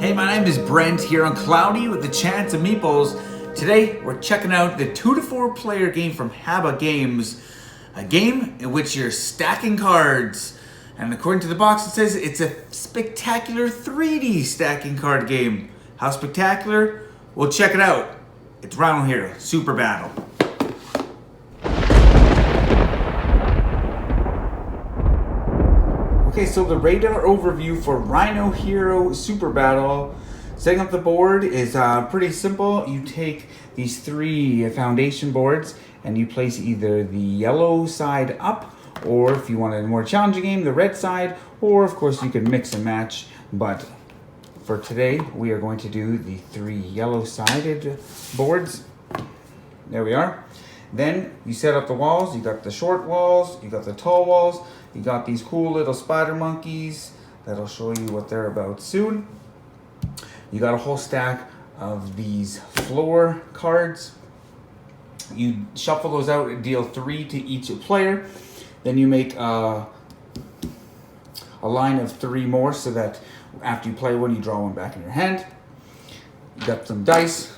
Hey, my name is Brent here on Cloudy with the Chance of Meeples. Today, we're checking out the 2 to 4 player game from Haba Games. A game in which you're stacking cards. And according to the box, it says it's a spectacular 3D stacking card game. How spectacular? We'll check it out. It's Rhino Hero Super Battle. Okay, so the radar overview for Rhino Hero Super Battle. Setting up the board is pretty simple. You take these 3 foundation boards and you place either the yellow side up, or if you want a more challenging game, the red side, or of course you can mix and match. But for today, we are going to do the 3 yellow-sided boards. There we are. Then you set up the walls. You got the short walls, you got the tall walls, you got these cool little spider monkeys that'll show you what they're about soon. You got a whole stack of these floor cards. You shuffle those out and deal 3 to each player. Then you make a line of 3 more so that after you play one, you draw one back in your hand. You got some dice.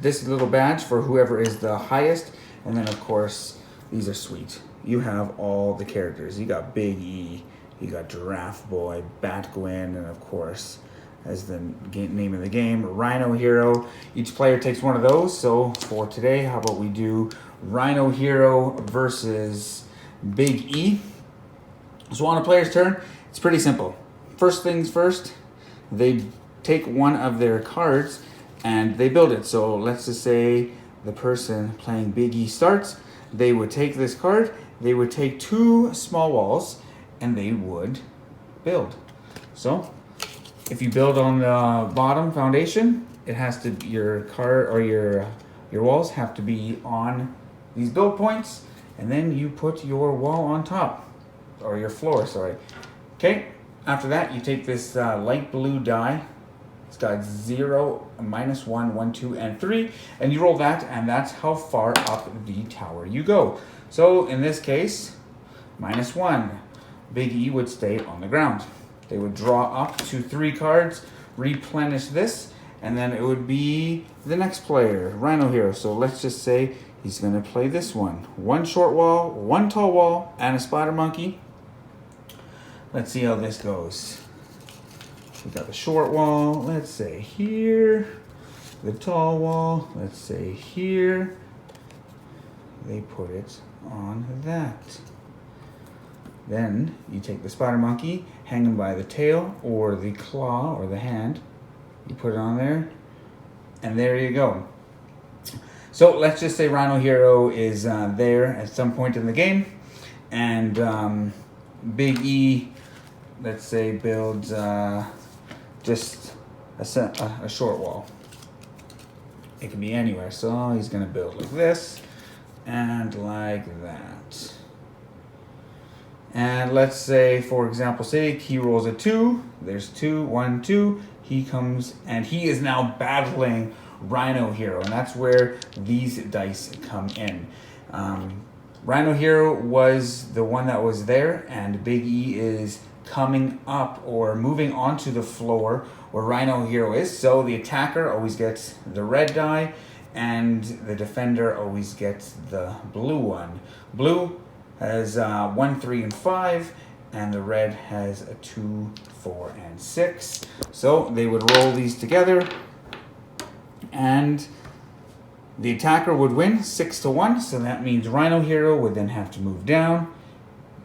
This little badge for whoever is the highest. And then of course, these are sweet. You have all the characters. You got Big E, you got Giraffe Boy, Batgwin, and of course, as the name of the game, Rhino Hero. Each player takes one of those. So for today, how about we do Rhino Hero versus Big E. So on a player's turn, it's pretty simple. First things first, they take one of their cards and they build it. So let's just say the person playing Big E starts. They would take this card, they would take 2 small walls, and they would build. So if you build on the bottom foundation, it has to, your card or your walls have to be on these build points, and then you put your wall on top, or your floor, sorry. Okay, after that you take this light blue die. It's got 0, -1, 1, 2, and 3, and you roll that, and that's how far up the tower you go. So in this case, -1, Big E would stay on the ground. They would draw up to 3 cards, replenish this, and then it would be the next player, Rhino Hero. So let's just say he's gonna play this one. 1 short wall, 1 tall wall, and a spider monkey. Let's see how this goes. We got the short wall, let's say here. The tall wall, let's say here. They put it on that. Then you take the spider monkey, hang him by the tail or the claw or the hand. You put it on there, and there you go. So let's just say Rhino Hero is there at some point in the game, and Big E, let's say, builds just a short wall. It can be anywhere, so he's gonna build like this and like that. And let's say, for example's sake, he rolls a 2. There's 2, 1, 2. He comes and he is now battling Rhino Hero, and that's where these dice come in. Rhino Hero was the one that was there, and Big E is coming up or moving onto the floor where Rhino Hero is. So the attacker always gets the red die, and the defender always gets the blue one. Blue has 1, 3, and 5, and the red has a 2, 4, and 6. So they would roll these together, and the attacker would win 6-1. So that means Rhino Hero would then have to move down,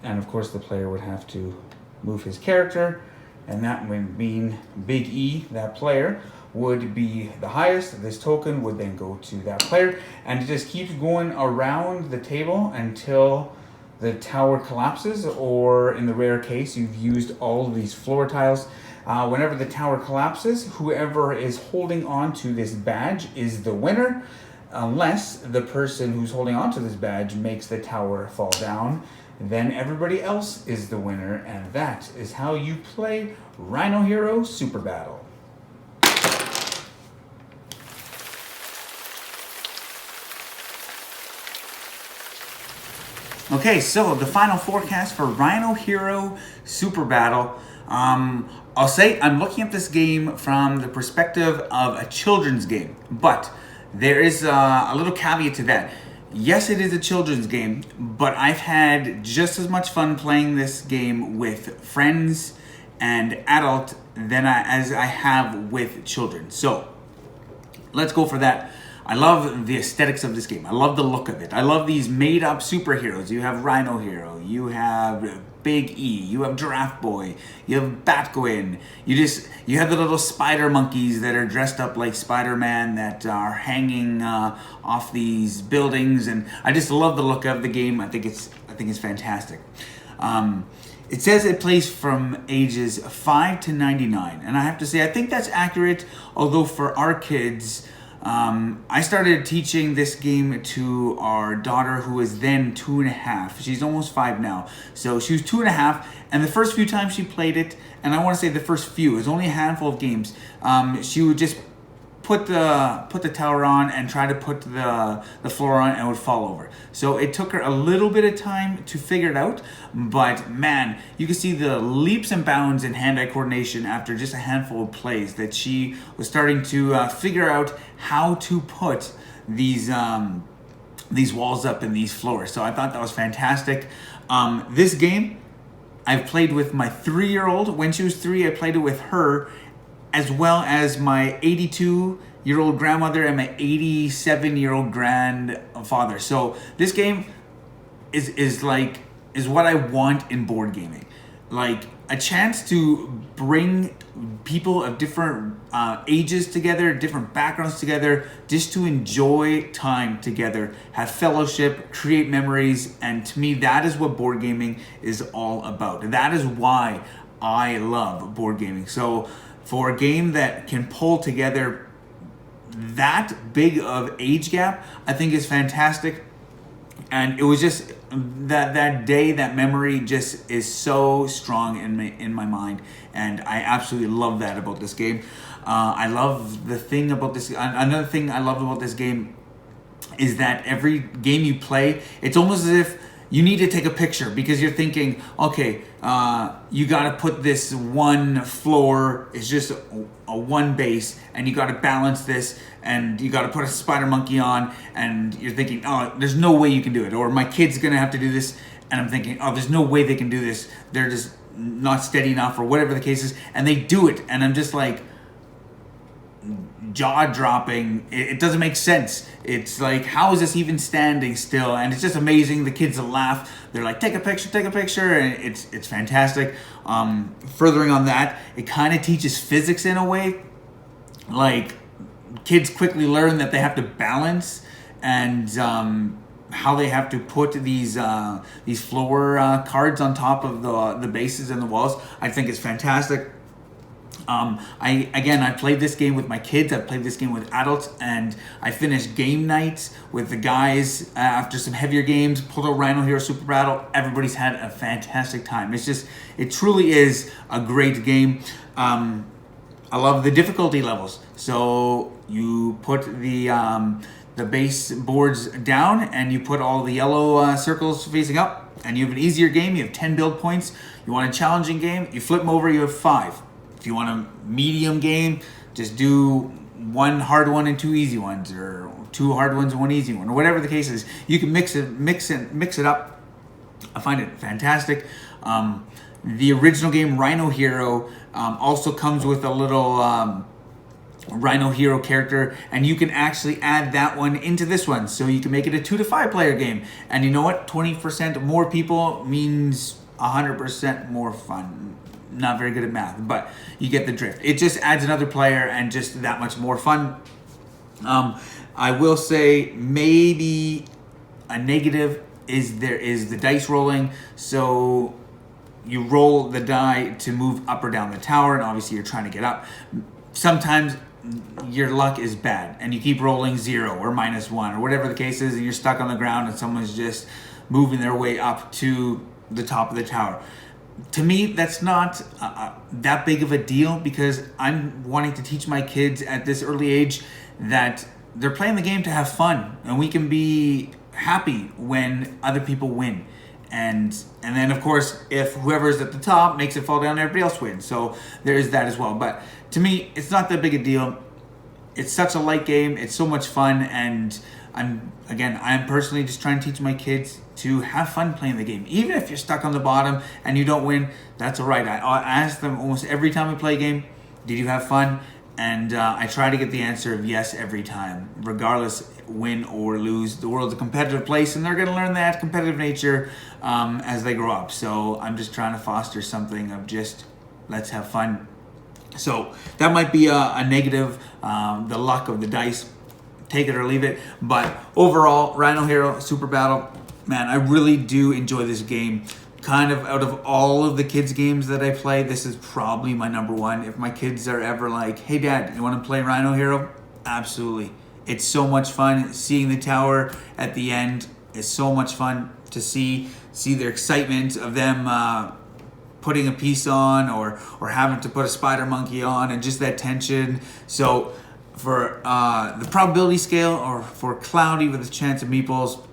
and of course the player would have to move his character, and that would mean Big E, that player, would be the highest. This token would then go to that player, and it just keeps going around the table until the tower collapses, or in the rare case you've used all of these floor tiles. Whenever the tower collapses, whoever is holding on to this badge is the winner, unless the person who's holding on to this badge makes the tower fall down. Then everybody else is the winner, and that is how you play Rhino Hero Super Battle. Okay, so the final forecast for Rhino Hero Super Battle. I'll say I'm looking at this game from the perspective of a children's game, but there is a little caveat to that. Yes, it is a children's game, but I've had just as much fun playing this game with friends and adult as I have with children. So let's go for that. I love the aesthetics of this game. I love the look of it. I love these made-up superheroes. You have Rhino Hero, you have Big E, you have Giraffe Boy, you have Batgwin. You have the little spider monkeys that are dressed up like Spider-Man that are hanging off these buildings, and I just love the look of the game. I think it's fantastic. It says it plays from ages 5 to 99, and I have to say I think that's accurate. Although for our kids, I started teaching this game to our daughter, who is then 2.5. She's almost 5 now. So she was 2.5, and the first few times she played it, and I want to say the first few, it was only a handful of games, she would just put the tower on and try to put the floor on, and it would fall over. So it took her a little bit of time to figure it out, but man, you can see the leaps and bounds in hand-eye coordination after just a handful of plays that she was starting to figure out how to put these walls up and these floors. So I thought that was fantastic. This game I've played with my 3-year-old. When she was 3, I played it with her, as well as my 82-year-old grandmother and my 87-year-old grandfather. So this game is what I want in board gaming. Like a chance to bring people of different ages together, different backgrounds together, just to enjoy time together, have fellowship, create memories, and to me, that is what board gaming is all about. That is why I love board gaming. So for a game that can pull together that big of age gap, I think is fantastic. And it was just that day, that memory just is so strong in my mind, and I absolutely love that about this game. I love the thing about this. Another thing I love about this game is that every game you play, it's almost as if you need to take a picture, because you're thinking, okay, you got to put this one floor, it's just a one base, and you got to balance this, and you got to put a spider monkey on, and you're thinking, oh, there's no way you can do it, or my kid's going to have to do this, and I'm thinking, oh, there's no way they can do this, they're just not steady enough, or whatever the case is, and they do it, and I'm just like, jaw-dropping. It doesn't make sense. It's like, how is this even standing still? And it's just amazing. The kids will laugh. They're like, take a picture, and it's fantastic. Furthering on that, it kind of teaches physics in a way. Like, kids quickly learn that they have to balance, and how they have to put these floor cards on top of the bases and the walls. I think it's fantastic. I played this game with my kids. I've played this game with adults, and I finished game nights with the guys after some heavier games. Pulled out Rhino Hero Super Battle. Everybody's had a fantastic time. It truly is a great game. I love the difficulty levels. So you put the base boards down, and you put all the yellow circles facing up, and you have an easier game. You have 10 build points. You want a challenging game, you flip them over, you have 5. If you want a medium game, just do 1 hard one and 2 easy ones, or 2 hard ones and 1 easy one, or whatever the case is. You can mix it up. I find it fantastic. The original game, Rhino Hero, also comes with a little Rhino Hero character, and you can actually add that one into this one, so you can make it a 2 to 5 player game. And you know what? 20% more people means 100% more fun. Not very good at math, but you get the drift. It just adds another player and just that much more fun. I will say maybe a negative is the dice rolling. So you roll the die to move up or down the tower, and obviously you're trying to get up. Sometimes your luck is bad, and you keep rolling 0 or -1 or whatever the case is, and you're stuck on the ground, and someone's just moving their way up to the top of the tower. To me, that's not that big of a deal, because I'm wanting to teach my kids at this early age that they're playing the game to have fun, and we can be happy when other people win. and then of course if whoever's at the top makes it fall down, everybody else wins. So there is that as well. But to me, it's not that big a deal. It's such a light game. It's so much fun, and I'm personally just trying to teach my kids to have fun playing the game. Even if you're stuck on the bottom and you don't win, that's all right. I ask them almost every time I play a game, did you have fun? And I try to get the answer of yes every time, regardless, win or lose. The world's a competitive place, and they're going to learn that competitive nature as they grow up. So I'm just trying to foster something of just let's have fun. So that might be a negative, the luck of the dice, take it or leave it. But overall, Rhino Hero Super Battle, man, I really do enjoy this game. Kind of out of all of the kids games that I play, this is probably my number one. If my kids are ever like, hey dad, you want to play Rhino Hero? Absolutely. It's so much fun. Seeing the tower at the end is so much fun to see their excitement of them putting a piece on or having to put a spider monkey on, and just that tension. So for the probability scale, or for Cloudy with a Chance of Meeples,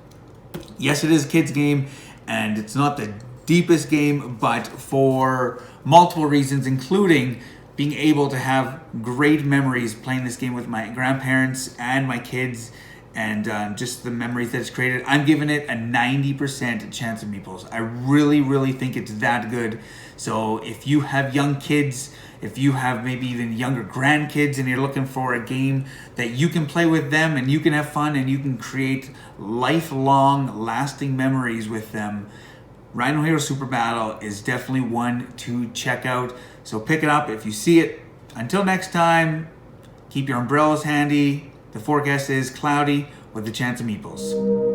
yes, it is a kids game, and it's not the deepest game, but for multiple reasons, including being able to have great memories playing this game with my grandparents and my kids, and just the memories that it's created. I'm giving it a 90% Chance of Meeples. I really, really think it's that good. So if you have young kids, if you have maybe even younger grandkids, and you're looking for a game that you can play with them and you can have fun and you can create lifelong, lasting memories with them, Rhino Hero Super Battle is definitely one to check out. So pick it up if you see it. Until next time, keep your umbrellas handy. The forecast is cloudy with a chance of meeples.